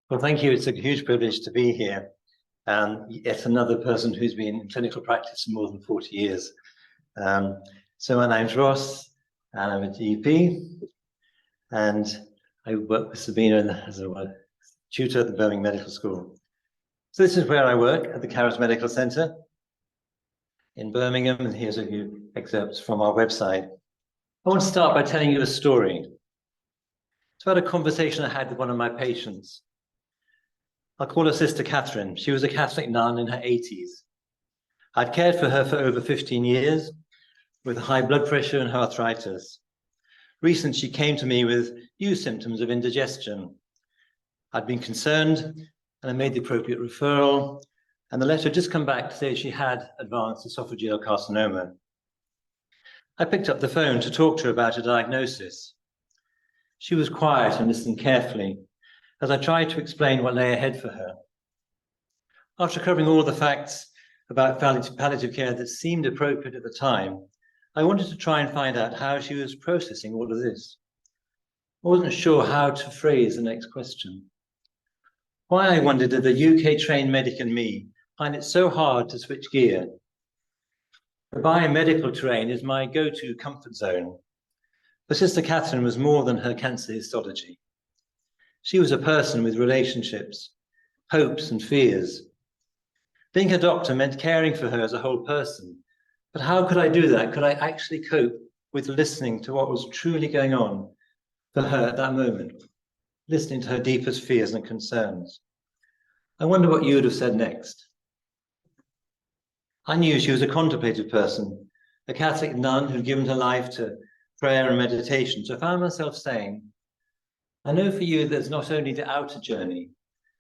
Well, thank you. It's a huge privilege to be here. Yet another person who's been in clinical practice for more than 40 years. So my name's Ross, and I'm a GP, and I work with Sabina as a tutor at the Birmingham Medical School. So this is where I work, at the Caris Medical Centre in Birmingham, and here's a few excerpts from our website. I want to start by telling you a story. It's about a conversation I had with one of my patients. I'll call her Sister Catherine. She was a Catholic nun in her 80s. I'd cared for her for over 15 years with high blood pressure and arthritis. Recently, she came to me with new symptoms of indigestion. I'd been concerned and I made the appropriate referral, and the letter had just come back to say she had advanced esophageal carcinoma. I picked up the phone to talk to her about a diagnosis. She was quiet and listened carefully as I tried to explain what lay ahead for her. After covering all the facts about palliative care that seemed appropriate at the time, I wanted to try and find out how she was processing all of this. I wasn't sure how to phrase the next question. Why, I wondered, did the UK-trained medic in me find it so hard to switch gear? The biomedical terrain is my go-to comfort zone. But Sister Catherine was more than her cancer histology. She was a person with relationships, hopes and fears. Being a doctor meant caring for her as a whole person. But how could I do that? Could I actually cope with listening to what was truly going on for her at that moment, listening to her deepest fears and concerns? I wonder what you would have said next. I knew she was a contemplative person, a Catholic nun who'd given her life to prayer and meditation. So I found myself saying, I know for you there's not only the outer journey,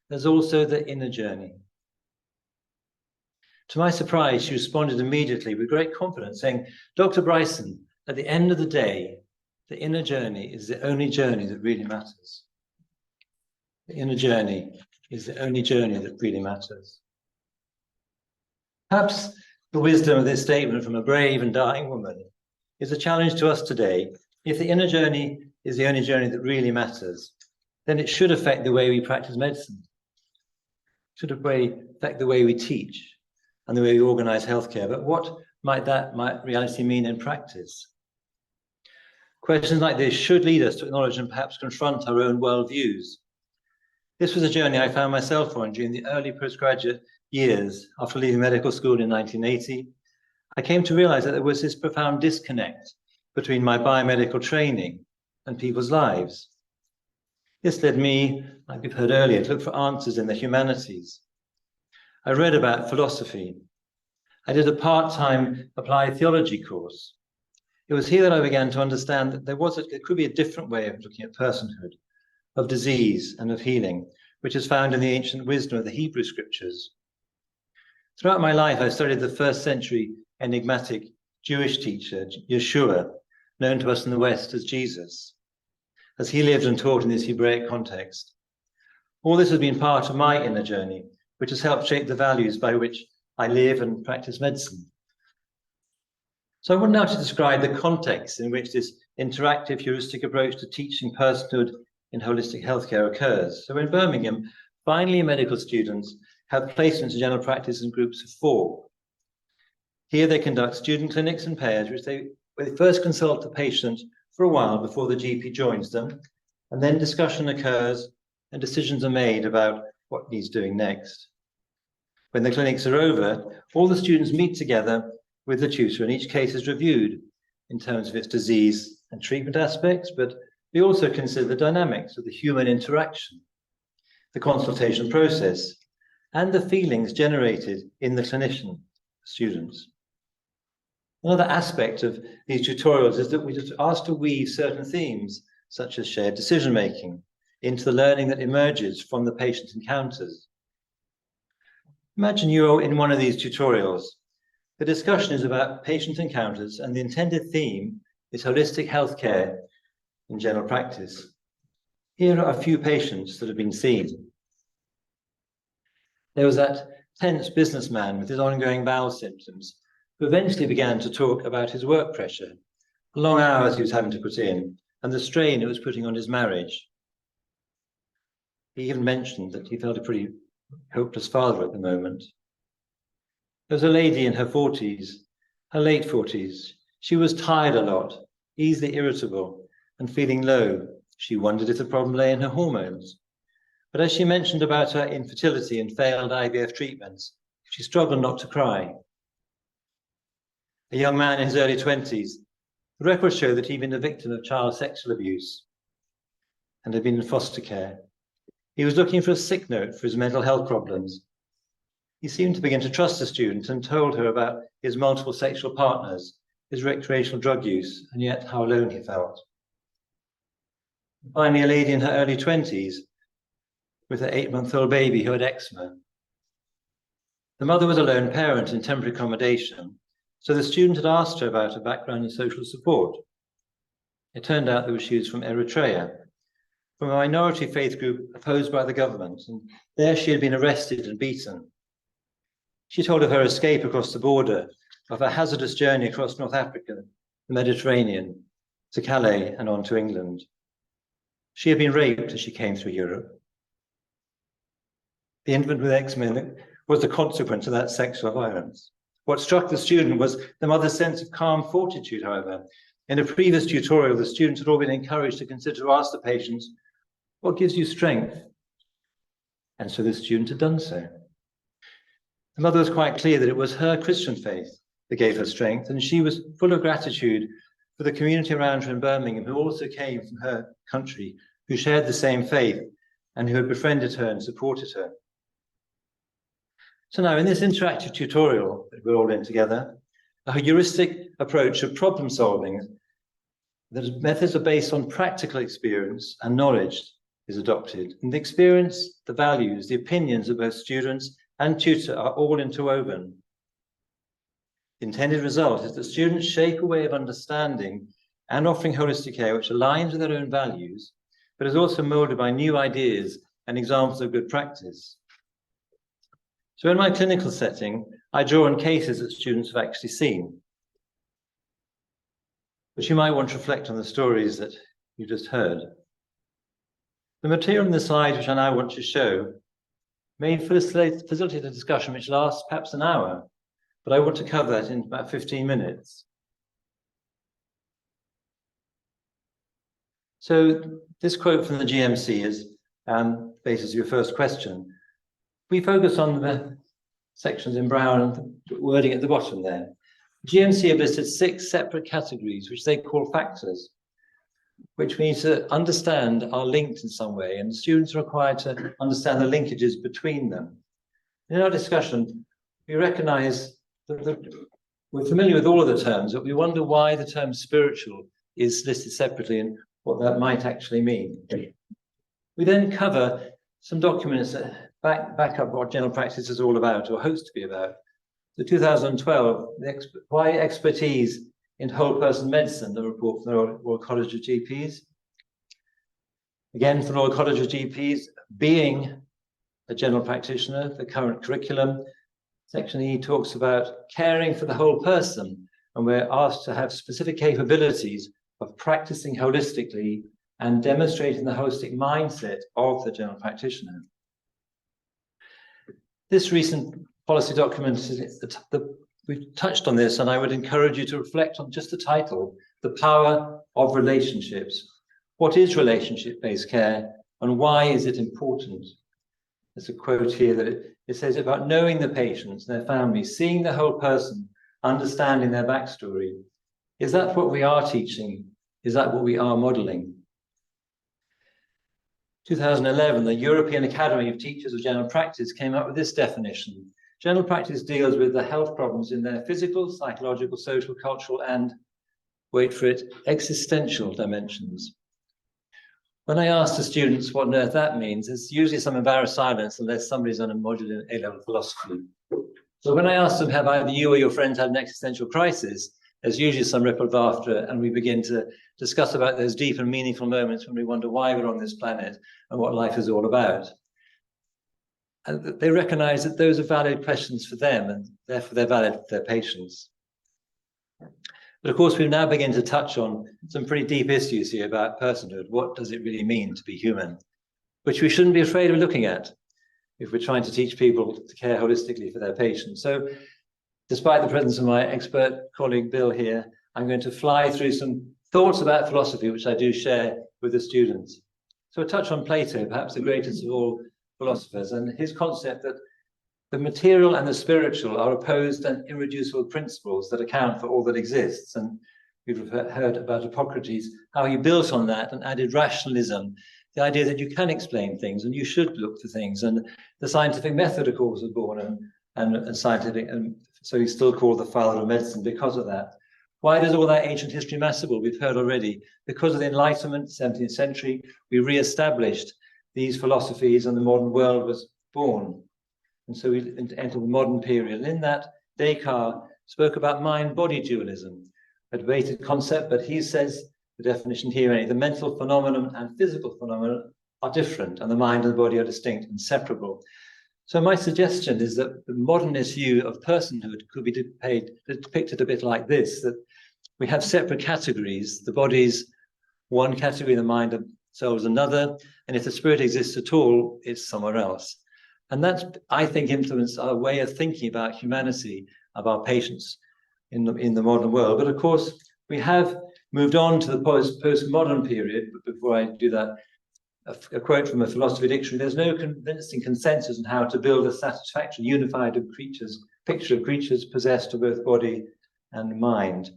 there's also the inner journey. To my surprise, she responded immediately with great confidence, saying, Dr. Bryson, at the end of the day, the inner journey is the only journey that really matters. The inner journey is the only journey that really matters. Perhaps the wisdom of this statement from a brave and dying woman is a challenge to us today. If the inner journey is the only journey that really matters, then it should affect the way we practice medicine. It should affect the way we teach and the way we organize healthcare. But what might reality mean in practice? Questions like this should lead us to acknowledge and perhaps confront our own worldviews. This was a journey I found myself on during the early postgraduate years after leaving medical school in 1980. I came to realize that there was this profound disconnect between my biomedical training and people's lives. This led me, like we've heard earlier, to look for answers in the humanities. I read about philosophy. I did a part-time applied theology course. It was here that I began to understand that there could be a different way of looking at personhood, of disease and of healing, which is found in the ancient wisdom of the Hebrew scriptures. Throughout my life, I studied the first century enigmatic Jewish teacher, Yeshua, known to us in the West as Jesus, as he lived and taught in this Hebraic context. All this has been part of my inner journey, which has helped shape the values by which I live and practice medicine. So I want now to describe the context in which this interactive heuristic approach to teaching personhood in holistic healthcare occurs. So in Birmingham, finally medical students have placements in general practice in groups of 4. Here they conduct student clinics and pairs, where they first consult the patient for a while before the GP joins them, and then discussion occurs and decisions are made about what needs doing next. When the clinics are over, all the students meet together with the tutor, and each case is reviewed in terms of its disease and treatment aspects, but we also consider the dynamics of the human interaction, the consultation process, and the feelings generated in the clinician, students. Another aspect of these tutorials is that we're asked to weave certain themes, such as shared decision-making, into the learning that emerges from the patient encounters. Imagine you're in one of these tutorials. The discussion is about patient encounters, and the intended theme is holistic healthcare in general practice. Here are a few patients that have been seen. There was that tense businessman with his ongoing bowel symptoms, who eventually began to talk about his work pressure, the long hours he was having to put in, and the strain it was putting on his marriage. He even mentioned that he felt a pretty hopeless father at the moment. There was a lady in her 40s, her late 40s. She was tired a lot, easily irritable, and feeling low. She wondered if the problem lay in her hormones. But as she mentioned about her infertility and failed IVF treatments, she struggled not to cry. A young man in his early 20s, the records show that he'd been a victim of child sexual abuse and had been in foster care. He was looking for a sick note for his mental health problems. He seemed to begin to trust the student and told her about his multiple sexual partners, his recreational drug use, and yet how alone he felt. Finally, a lady in her early 20s with her 8-month-old baby who had eczema. The mother was a lone parent in temporary accommodation, so the student had asked her about her background in social support. It turned out that she was from Eritrea, from a minority faith group opposed by the government, and there she had been arrested and beaten. She told of her escape across the border, of her hazardous journey across North Africa, the Mediterranean, to Calais and on to England. She had been raped as she came through Europe. The infant with eczema was the consequence of that sexual violence. What struck the student was the mother's sense of calm fortitude, however. In a previous tutorial, the students had all been encouraged to consider to ask the patients, what gives you strength? And so the student had done so. The mother was quite clear that it was her Christian faith that gave her strength, and she was full of gratitude for the community around her in Birmingham, who also came from her country, who shared the same faith, and who had befriended her and supported her. So now, in this interactive tutorial that we're all in together, a heuristic approach of problem solving, that methods are based on practical experience and knowledge is adopted. And the experience, the values, the opinions of both students and tutor are all interwoven. The intended result is that students shape a way of understanding and offering holistic care which aligns with their own values, but is also molded by new ideas and examples of good practice. So in my clinical setting, I draw on cases that students have actually seen. But you might want to reflect on the stories that you just heard. The material in the slides which I now want to show may facilitate a discussion which lasts perhaps an hour, but I want to cover that in about 15 minutes. So this quote from the GMC is basis your first question. We focus on the sections in brown and the wording at the bottom there. GMC have listed 6 separate categories, which they call factors, which we need to understand are linked in some way, and students are required to understand the linkages between them. In our discussion, we recognize that we're familiar with all of the terms, but we wonder why the term spiritual is listed separately and what that might actually mean. We then cover some documents that back up what general practice is all about, or hopes to be about. The 2012, why expertise in whole person medicine, the report from the Royal College of GPs. Again, from the Royal College of GPs, being a general practitioner, the current curriculum. Section E talks about caring for the whole person, and we're asked to have specific capabilities of practicing holistically and demonstrating the holistic mindset of the general practitioner. This recent policy document, we've touched on this, and I would encourage you to reflect on just the title, The Power of Relationships. What is relationship-based care, and why is it important? There's a quote here that it says about knowing the patients, their families, seeing the whole person, understanding their backstory. Is that what we are teaching? Is that what we are modeling? 2011, the European Academy of Teachers of General Practice came up with this definition. General practice deals with the health problems in their physical, psychological, social, cultural, and, wait for it, existential dimensions. When I ask the students what on earth that means, there's usually some embarrassed silence unless somebody's on a module in A-level philosophy. So when I ask them, have either you or your friends had an existential crisis, there's usually some ripple of laughter, and we begin to discuss about those deep and meaningful moments when we wonder why we're on this planet and what life is all about. And they recognize that those are valid questions for them, and therefore they're valid for their patients. But of course, we now begin to touch on some pretty deep issues here about personhood. What does it really mean to be human? which we shouldn't be afraid of looking at if we're trying to teach people to care holistically for their patients. So despite the presence of my expert colleague Bill here, I'm going to fly through some thoughts about philosophy, which I do share with the students. So a touch on Plato, perhaps the greatest of all philosophers, and his concept that the material and the spiritual are opposed and irreducible principles that account for all that exists. And we've heard about Hippocrates, how he built on that and added rationalism, the idea that you can explain things and you should look for things. And the scientific method, of course, was born, and scientific, and so he's still called the father of medicine because of that. Why does all that ancient history matter? Well, we've heard already. Because of the Enlightenment, 17th century, we re-established these philosophies and the modern world was born. And so we entered the modern period. And in that, Descartes spoke about mind-body dualism, a debated concept, but he says, the definition here, the mental phenomenon and physical phenomenon are different, and the mind and the body are distinct, inseparable. So my suggestion is that the modernist view of personhood could be depicted a bit like this, that we have separate categories. The body's one category, the mind and soul is another, and if the spirit exists at all, it's somewhere else. And that's, I think, influenced our way of thinking about humanity, of our patients in the modern world. But of course, we have moved on to the postmodern period. But before I do that, a quote from a philosophy dictionary: there's no convincing consensus on how to build a satisfactory, unified picture of creatures possessed of both body and mind.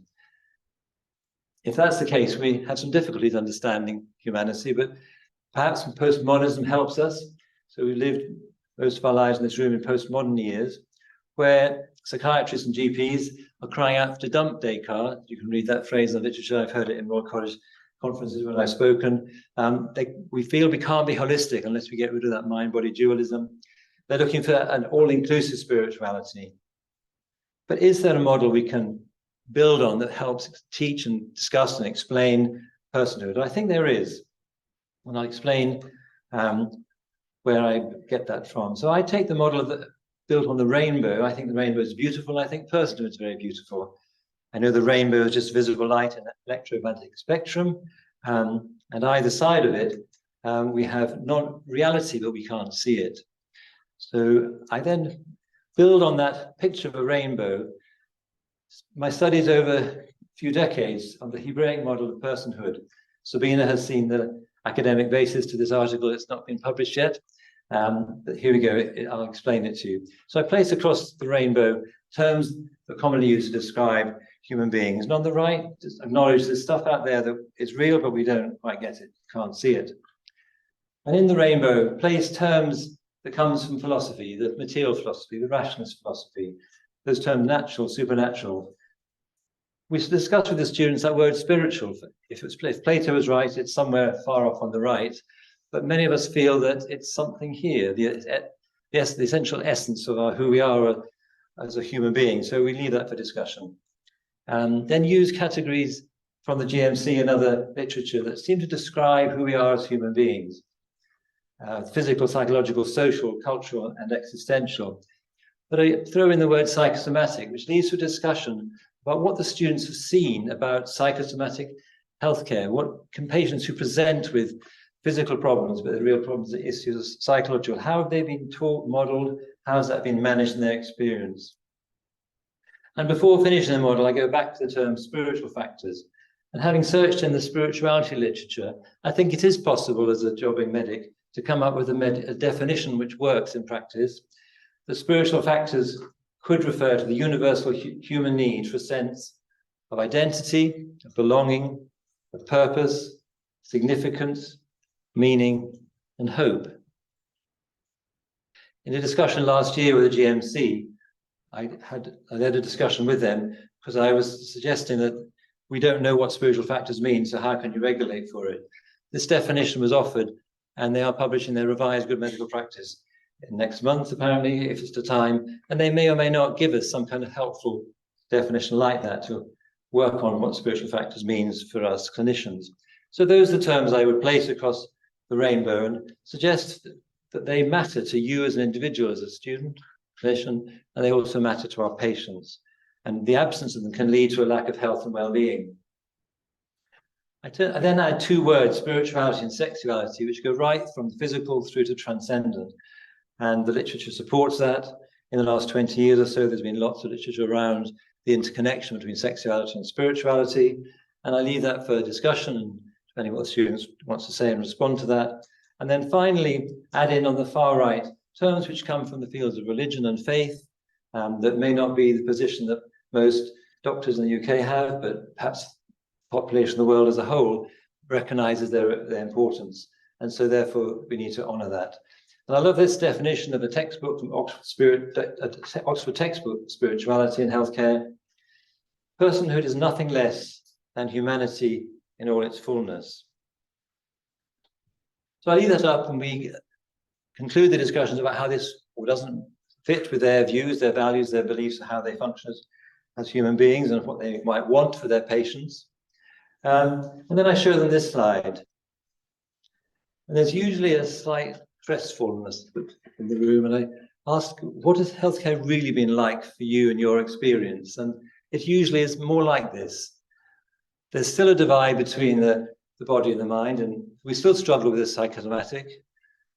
If that's the case, we have some difficulties understanding humanity, but perhaps postmodernism helps us. So we lived most of our lives in this room in postmodern years, where psychiatrists and GPs are crying out to dump Descartes. You can read that phrase in the literature. I've heard it in Royal College conferences when I've spoken. We feel we can't be holistic unless we get rid of that mind-body dualism. They're looking for an all-inclusive spirituality. But is there a model we can build on that helps teach and discuss and explain personhood? I think there is. And I'll explain where I get that from. So I take the model built on the rainbow. I think the rainbow is beautiful. I think personhood is very beautiful. I know the rainbow is just visible light in the electromagnetic spectrum, and either side of it, we have non-reality, but we can't see it. So I then build on that picture of a rainbow. My studies over a few decades of the Hebraic model of personhood. Sabina has seen the academic basis to this article. It's not been published yet, but here we go. I'll explain it to you. So I place across the rainbow terms that are commonly used to describe human beings. And on the right, just acknowledge there's stuff out there that is real, but we don't quite get it, can't see it. And in the rainbow, place terms that comes from philosophy, the material philosophy, the rationalist philosophy, those terms natural, supernatural. We discussed with the students that word spiritual. If Plato was right, it's somewhere far off on the right, but many of us feel that it's something here, the essential essence of who we are as a human being. So we leave that for discussion. Then use categories from the GMC and other literature that seem to describe who we are as human beings. Physical, psychological, social, cultural, and existential. But I throw in the word psychosomatic, which leads to a discussion about what the students have seen about psychosomatic healthcare. What can patients who present with physical problems, but the real problems are issues of psychological, how have they been taught, modeled, how has that been managed in their experience? And before finishing the model, I go back to the term spiritual factors. And having searched in the spirituality literature, I think it is possible as a jobbing medic to come up with a definition which works in practice. The spiritual factors could refer to the universal human need for a sense of identity, of belonging, of purpose, significance, meaning, and hope. In a discussion last year with the GMC, I led a discussion with them because I was suggesting that we don't know what spiritual factors mean, so how can you regulate for it? This definition was offered, and they are publishing their revised good medical practice next month, apparently, if it's the time, and they may or may not give us some kind of helpful definition like that to work on what spiritual factors means for us clinicians. So those are the terms I would place across the rainbow and suggest that they matter to you as an individual, as a student, clinician, and they also matter to our patients. And the absence of them can lead to a lack of health and well-being. I then add two words, spirituality and sexuality, which go right from physical through to transcendent. And the literature supports that. In the last 20 years or so, there's been lots of literature around the interconnection between sexuality and spirituality. And I leave that for discussion, and depending on what the students want to say and respond to that. And then finally, add in on the far right terms which come from the fields of religion and faith, that may not be the position that most doctors in the UK have, but perhaps the population of the world as a whole recognizes their importance. And so therefore, we need to honor that. And I love this definition of a textbook from Oxford textbook, Spirituality in Healthcare. Personhood is nothing less than humanity in all its fullness. So I leave that up and we conclude the discussions about how this doesn't fit with their views, their values, their beliefs, how they function as human beings and what they might want for their patients. And then I show them this slide. And there's usually a slight restfulness in the room, and I ask, what has healthcare really been like for you and your experience? And it usually is more like this. There's still a divide between the body and the mind, and we still struggle with this psychosomatic,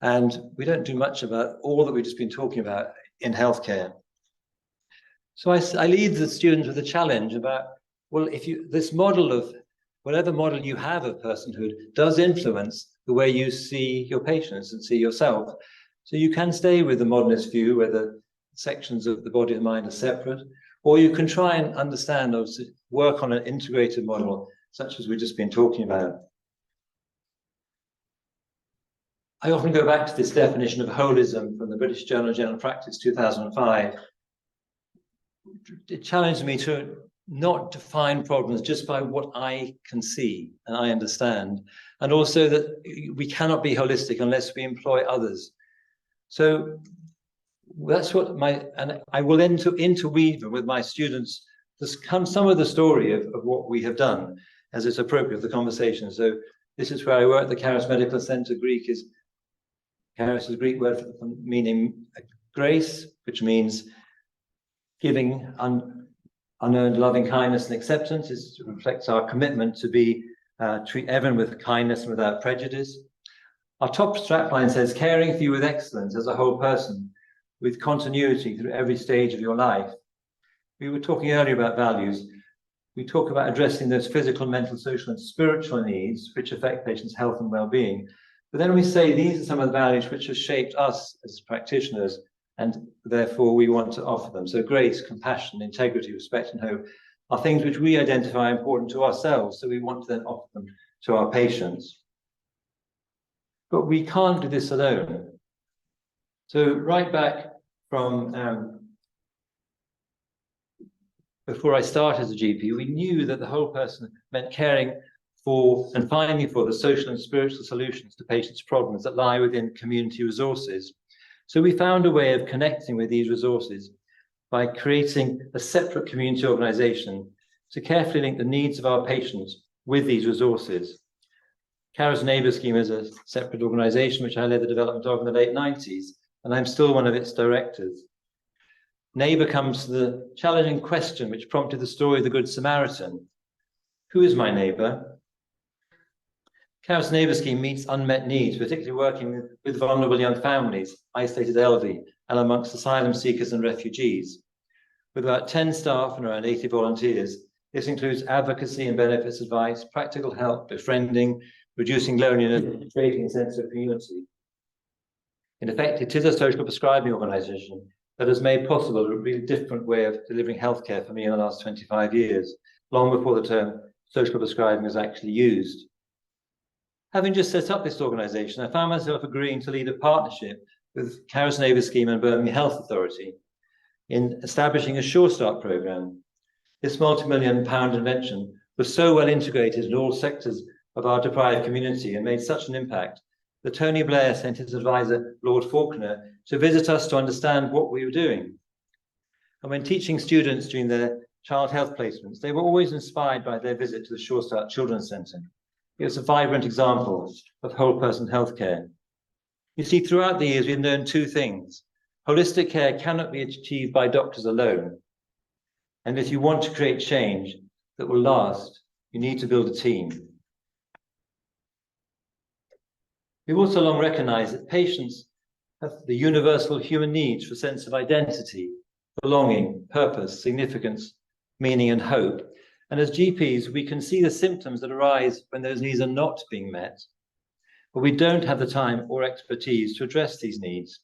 and we don't do much about all that we've just been talking about in healthcare. So I lead the students with a challenge about, well, if this model of whatever model you have of personhood does influence the way you see your patients and see yourself. So you can stay with the modernist view where the sections of the body and mind are separate, or you can try and understand or work on an integrated model, such as we've just been talking about. I often go back to this definition of holism from the British Journal of General Practice, 2005. It challenged me to not define problems just by what I can see and I understand, and also that we cannot be holistic unless we employ others. So that's what and I will interweave with my students some of the story of what we have done as it's appropriate for the conversation. So this is where I work, the Charis Medical Center. Charis is a Greek word meaning grace, which means giving unearned loving kindness and acceptance. It reflects our commitment to treat everyone with kindness and without prejudice. Our top strapline says, caring for you with excellence as a whole person, with continuity through every stage of your life. We were talking earlier about values. We talk about addressing those physical, mental, social, and spiritual needs which affect patients' health and well-being. But then we say these are some of the values which have shaped us as practitioners, and therefore we want to offer them. So grace, compassion, integrity, respect, and hope are things which we identify important to ourselves, so we want to then offer them to our patients. But we can't do this alone. So right back from before I started as a GP, we knew that the whole person meant caring for and finding for the social and spiritual solutions to patients' problems that lie within community resources. So we found a way of connecting with these resources by creating a separate community organization to carefully link the needs of our patients with these resources. Charis Neighbour Scheme is a separate organization which I led the development of in the late 90s, and I'm still one of its directors. Neighbour comes to the challenging question which prompted the story of the Good Samaritan. Who is my neighbour? Charis Neighbour Scheme meets unmet needs, particularly working with vulnerable young families, isolated elderly, and amongst asylum seekers and refugees. With about 10 staff and around 80 volunteers, this includes advocacy and benefits advice, practical help, befriending, reducing loneliness, and creating a sense of community. In effect, it is a social prescribing organisation that has made possible a really different way of delivering healthcare for me in the last 25 years, long before the term social prescribing was actually used. Having just set up this organisation, I found myself agreeing to lead a partnership with Charis Neighbour Scheme and Birmingham Health Authority in establishing a Sure Start programme. This multi-million-pound invention was so well integrated in all sectors of our deprived community and made such an impact that Tony Blair sent his advisor, Lord Faulkner, to visit us to understand what we were doing. And when teaching students during their child health placements, they were always inspired by their visit to the Sure Start Children's Centre. It was a vibrant example of whole person healthcare. You see, throughout the years, we've learned two things. Holistic care cannot be achieved by doctors alone. And if you want to create change that will last, you need to build a team. We've also long recognized that patients have the universal human needs for a sense of identity, belonging, purpose, significance, meaning, and hope. And as GPs, we can see the symptoms that arise when those needs are not being met, but we don't have the time or expertise to address these needs.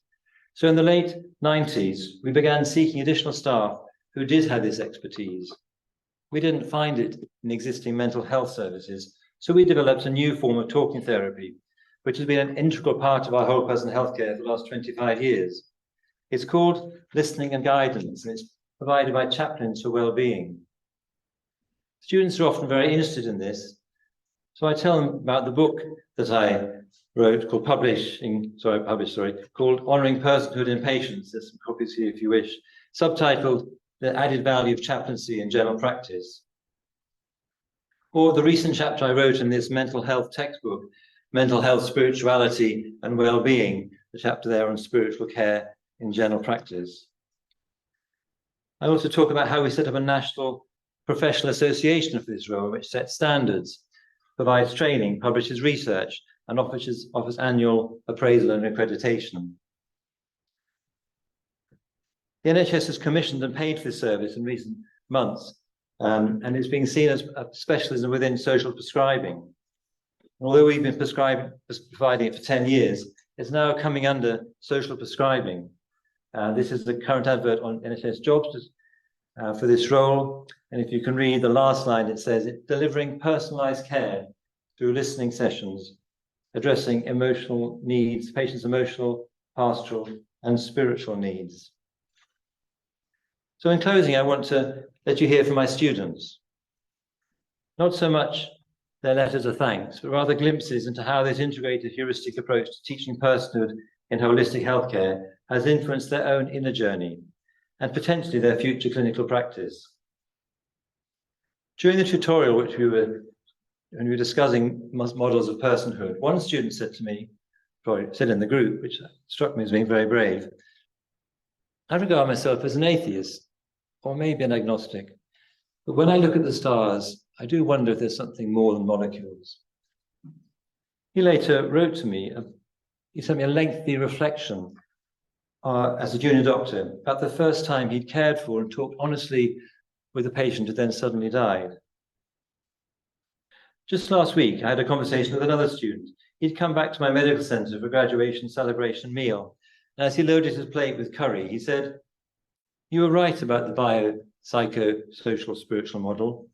So in the late 90s, we began seeking additional staff who did have this expertise. We didn't find it in existing mental health services, so we developed a new form of talking therapy, which has been an integral part of our whole person healthcare for the last 25 years. It's called listening and guidance, and it's provided by chaplains for wellbeing. Students are often very interested in this, so I tell them about the book that I wrote called called Honouring Personhood in Patients. There's some copies here if you wish, subtitled The Added Value of Chaplaincy in General Practice. Or the recent chapter I wrote in this mental health textbook, Mental Health, Spirituality and Wellbeing, the chapter there on spiritual care in general practice. I also talk about how we set up a national professional association for this role, which sets standards, provides training, publishes research, and offers annual appraisal and accreditation. The NHS has commissioned and paid for this service in recent months, and it's being seen as a specialism within social prescribing. Although we've been providing it for 10 years, it's now coming under social prescribing. This is the current advert on NHS jobs for this role. And if you can read the last line, it says, it's delivering personalised care through listening sessions, addressing emotional needs, patients' emotional, pastoral, and spiritual needs. So in closing, I want to let you hear from my students. Not so much their letters of thanks, but rather glimpses into how this integrated heuristic approach to teaching personhood in holistic healthcare has influenced their own inner journey and potentially their future clinical practice. During the tutorial, when we were discussing models of personhood, one student said to me, probably said in the group, which struck me as being very brave, I regard myself as an atheist, or maybe an agnostic, but when I look at the stars, I do wonder if there's something more than molecules. He later wrote to me, he sent me a lengthy reflection as a junior doctor about the first time he'd cared for and talked honestly with a patient who then suddenly died. Just last week, I had a conversation with another student. He'd come back to my medical centre for a graduation celebration meal. And as he loaded his plate with curry, he said, "You were right about the bio-psycho-social spiritual model.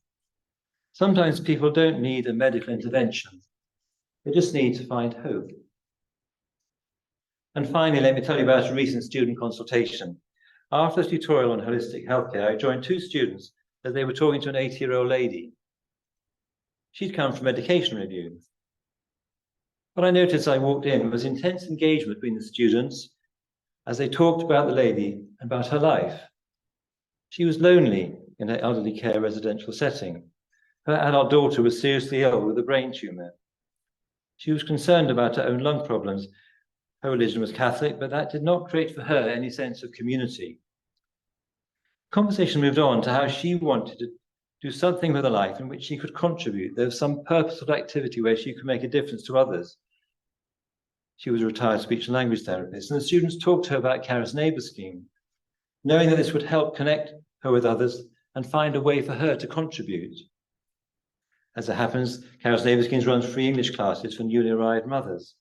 Sometimes people don't need a medical intervention. They just need to find hope." And finally, let me tell you about a recent student consultation. After the tutorial on holistic healthcare, I joined two students as they were talking to an 80-year-old lady. She'd come from medication review. What I noticed as I walked in was intense engagement between the students as they talked about the lady and about her life. She was lonely in her elderly care residential setting. Her adult daughter was seriously ill with a brain tumour. She was concerned about her own lung problems. Her religion was Catholic, but that did not create for her any sense of community. Conversation moved on to how she wanted to do something with her life in which she could contribute. There was some purposeful activity where she could make a difference to others. She was a retired speech and language therapist, and the students talked to her about Caris Neighbour scheme, knowing that this would help connect her with others and find a way for her to contribute. As it happens, Caris Neighbour schemes runs free English classes for newly arrived mothers.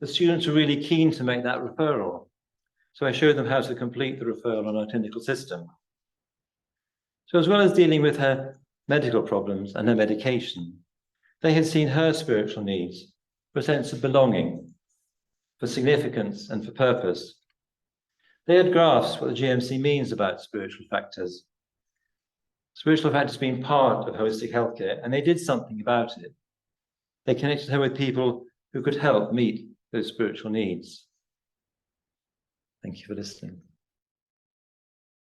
The students were really keen to make that referral, so I showed them how to complete the referral on our clinical system. So as well as dealing with her medical problems and her medication, they had seen her spiritual needs for a sense of belonging, for significance and for purpose. They had grasped what the GMC means about spiritual factors. Spiritual factors being part of holistic healthcare, and they did something about it. They connected her with people who could help meet those spiritual needs. Thank you for listening.